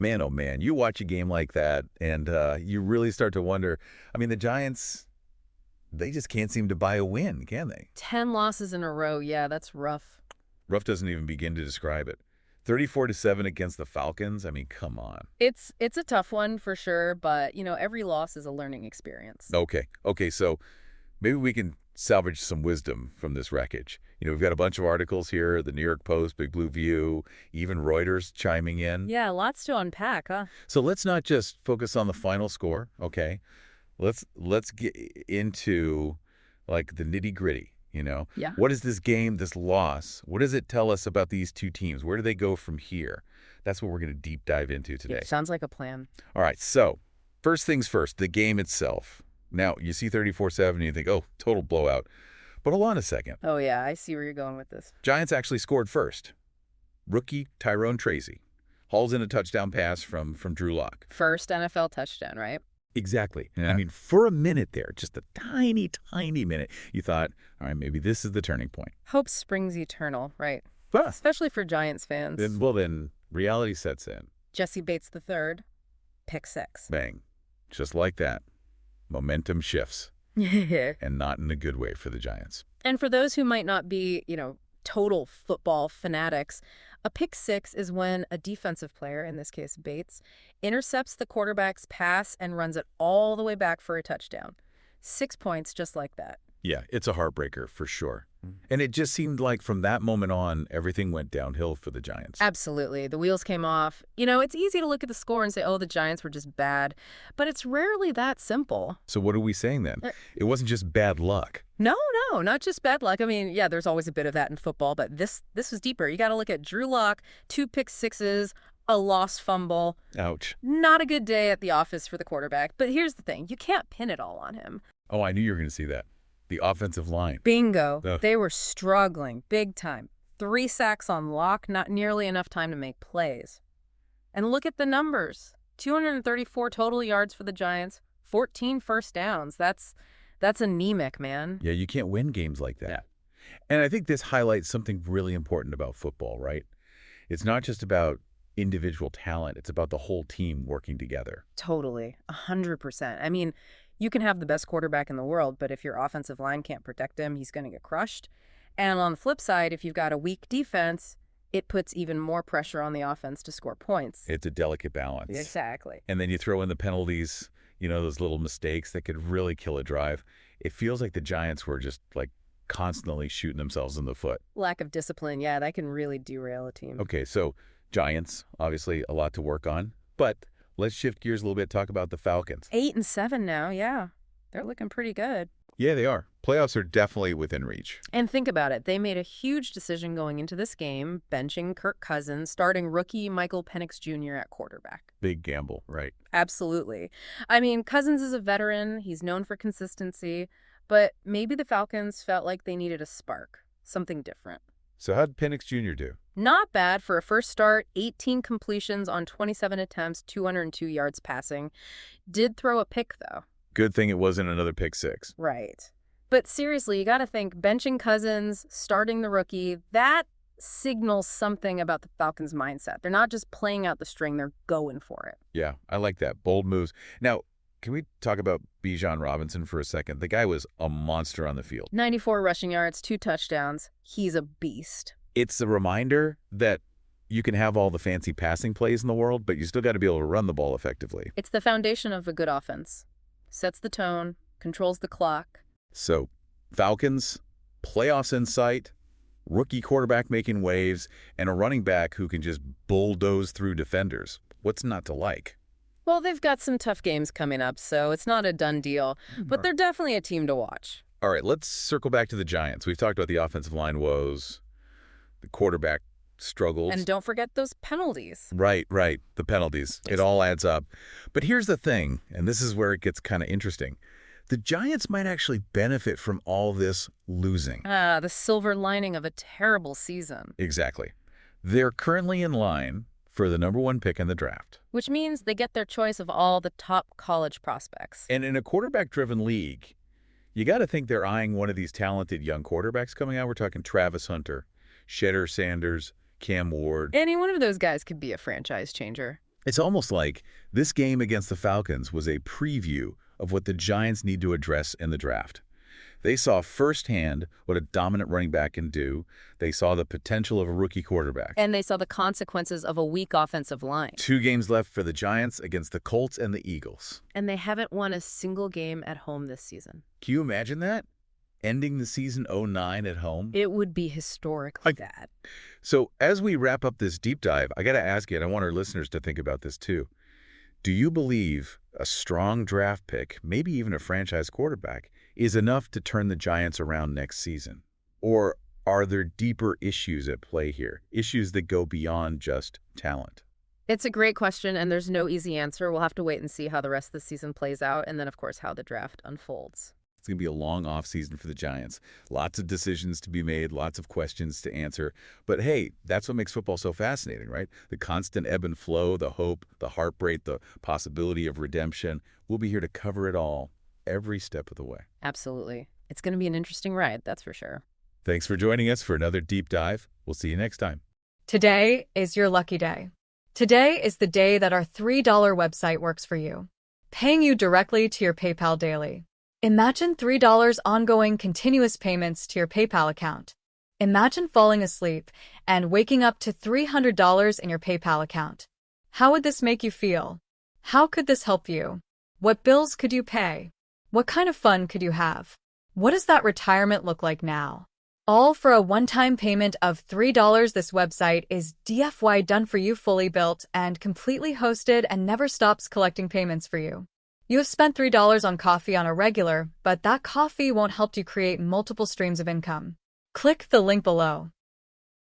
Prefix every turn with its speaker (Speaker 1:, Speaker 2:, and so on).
Speaker 1: Man, oh man, you watch a game like that, and you really start to wonder. I mean, the Giants, they just can't seem to buy a win, can they?
Speaker 2: 10 losses in a row. Yeah, that's rough.
Speaker 1: Rough doesn't even begin to describe it. 34-7 against the Falcons. I mean, come on.
Speaker 2: It's a tough one for sure, but, every loss is a learning experience.
Speaker 1: Okay, so maybe we can salvage some wisdom from this wreckage. We've got a bunch of articles here, the New York Post, Big Blue View, even Reuters chiming in.
Speaker 2: Yeah, lots to unpack, huh?
Speaker 1: So let's not just focus on the final score, okay? Let's get into, like, the nitty-gritty,
Speaker 2: Yeah.
Speaker 1: What is this game, this loss? What does it tell us about these two teams? Where do they go from here? That's what we're going to deep dive into today.
Speaker 2: Yeah, sounds like a plan.
Speaker 1: All right, so first things first, the game itself. Now, you see 34-7 and you think, oh, total blowout. But hold on a second.
Speaker 2: Oh, yeah, I see where you're going with this.
Speaker 1: Giants actually scored first. Rookie Tyrone Tracy hauls in a touchdown pass from Drew Lock.
Speaker 2: First NFL touchdown, right?
Speaker 1: Exactly.
Speaker 2: Yeah.
Speaker 1: I mean, for a minute there, just a tiny, tiny minute, you thought, all right, maybe this is the turning point.
Speaker 2: Hope springs eternal, right?
Speaker 1: But
Speaker 2: Especially for Giants fans.
Speaker 1: then reality sets in.
Speaker 2: Jesse Bates III, pick 6.
Speaker 1: Bang. Just like that. Momentum shifts. And not in a good way for the Giants.
Speaker 2: And for those who might not be, total football fanatics, a pick 6 is when a defensive player, in this case Bates, intercepts the quarterback's pass and runs it all the way back for a touchdown. 6 points just like that.
Speaker 1: Yeah, it's a heartbreaker for sure. And it just seemed like from that moment on, everything went downhill for the Giants.
Speaker 2: Absolutely. The wheels came off. It's easy to look at the score and say, oh, the Giants were just bad. But it's rarely that simple.
Speaker 1: So what are we saying then? It wasn't just bad luck.
Speaker 2: No, not just bad luck. I mean, yeah, there's always a bit of that in football, but this was deeper. You got to look at Drew Lock, 2 pick 6s, a lost fumble.
Speaker 1: Ouch.
Speaker 2: Not a good day at the office for the quarterback. But here's the thing. You can't pin it all on him.
Speaker 1: Oh, I knew you were going to see that. The offensive line.
Speaker 2: Bingo.
Speaker 1: Ugh.
Speaker 2: They were struggling big time. 3 sacks on Lock, not nearly enough time to make plays. And look at the numbers. 234 total yards for the Giants, 14 first downs. That's anemic, man.
Speaker 1: Yeah, you can't win games like that. Yeah. And I think this highlights something really important about football, right? It's not just about individual talent. It's about the whole team working together.
Speaker 2: Totally. 100%. I mean, you can have the best quarterback in the world, but if your offensive line can't protect him, he's going to get crushed. And on the flip side, if you've got a weak defense, it puts even more pressure on the offense to score points.
Speaker 1: It's a delicate balance.
Speaker 2: Exactly.
Speaker 1: And then you throw in the penalties, those little mistakes that could really kill a drive. It feels like the Giants were just like constantly shooting themselves in the foot.
Speaker 2: Lack of discipline, yeah, that can really derail a team.
Speaker 1: Okay, so Giants, obviously a lot to work on, but let's shift gears a little bit, talk about the Falcons.
Speaker 2: 8-7 now, yeah. They're looking pretty good.
Speaker 1: Yeah, they are. Playoffs are definitely within reach.
Speaker 2: And think about it. They made a huge decision going into this game, benching Kirk Cousins, starting rookie Michael Penix Jr. at quarterback.
Speaker 1: Big gamble, right?
Speaker 2: Absolutely. I mean, Cousins is a veteran. He's known for consistency. But maybe the Falcons felt like they needed a spark, something different.
Speaker 1: So how'd Penix Jr. do?
Speaker 2: Not bad for a first start, 18 completions on 27 attempts, 202 yards passing. Did throw a pick, though.
Speaker 1: Good thing it wasn't another pick 6.
Speaker 2: Right. But seriously, you got to think benching Cousins, starting the rookie, that signals something about the Falcons' mindset. They're not just playing out the string, they're going for it.
Speaker 1: Yeah, I like that. Bold moves. Now, can we talk about Bijan Robinson for a second? The guy was a monster on the field.
Speaker 2: 94 rushing yards, 2 touchdowns. He's a beast.
Speaker 1: It's a reminder that you can have all the fancy passing plays in the world, but you still got to be able to run the ball effectively.
Speaker 2: It's the foundation of a good offense. Sets the tone, controls the clock.
Speaker 1: So, Falcons, playoffs in sight, rookie quarterback making waves, and a running back who can just bulldoze through defenders. What's not to like?
Speaker 2: Well, they've got some tough games coming up, so it's not a done deal, but they're definitely a team to watch.
Speaker 1: All right, let's circle back to the Giants. We've talked about the offensive line woes, the quarterback struggles.
Speaker 2: And don't forget those penalties.
Speaker 1: Right. The penalties. It all adds up. But here's the thing, and this is where it gets kind of interesting. The Giants might actually benefit from all this losing.
Speaker 2: The silver lining of a terrible season.
Speaker 1: Exactly. They're currently in line for the #1 pick in the draft.
Speaker 2: Which means they get their choice of all the top college prospects.
Speaker 1: And in a quarterback-driven league, you got to think they're eyeing one of these talented young quarterbacks coming out. We're talking Travis Hunter, Shedder Sanders, Cam Ward.
Speaker 2: Any one of those guys could be a franchise changer.
Speaker 1: It's almost like this game against the Falcons was a preview of what the Giants need to address in the draft. They saw firsthand what a dominant running back can do. They saw the potential of a rookie quarterback.
Speaker 2: And they saw the consequences of a weak offensive line.
Speaker 1: 2 games left for the Giants against the Colts and the Eagles.
Speaker 2: And they haven't won a single game at home this season.
Speaker 1: Can you imagine that? Ending the season 0-9 at home?
Speaker 2: It would be historically bad.
Speaker 1: So as we wrap up this deep dive, I got to ask you, and I want our listeners to think about this too. Do you believe a strong draft pick, maybe even a franchise quarterback, is enough to turn the Giants around next season? Or are there deeper issues at play here, issues that go beyond just talent?
Speaker 2: It's a great question, and there's no easy answer. We'll have to wait and see how the rest of the season plays out, and then, of course, how the draft unfolds.
Speaker 1: It's going to be a long offseason for the Giants. Lots of decisions to be made, lots of questions to answer. But hey, that's what makes football so fascinating, right? The constant ebb and flow, the hope, the heartbreak, the possibility of redemption. We'll be here to cover it all every step of the way.
Speaker 2: Absolutely. It's going to be an interesting ride, that's for sure.
Speaker 1: Thanks for joining us for another deep dive. We'll see you next time.
Speaker 3: Today is your lucky day. Today is the day that our $3 website works for you, paying you directly to your PayPal daily. Imagine $3 ongoing continuous payments to your PayPal account. Imagine falling asleep and waking up to $300 in your PayPal account. How would this make you feel? How could this help you? What bills could you pay? What kind of fun could you have? What does that retirement look like now? All for a one-time payment of $3. This website is DFY done for you, fully built and completely hosted, and never stops collecting payments for you. You have spent $3 on coffee on a regular, but that coffee won't help you create multiple streams of income. Click the link below.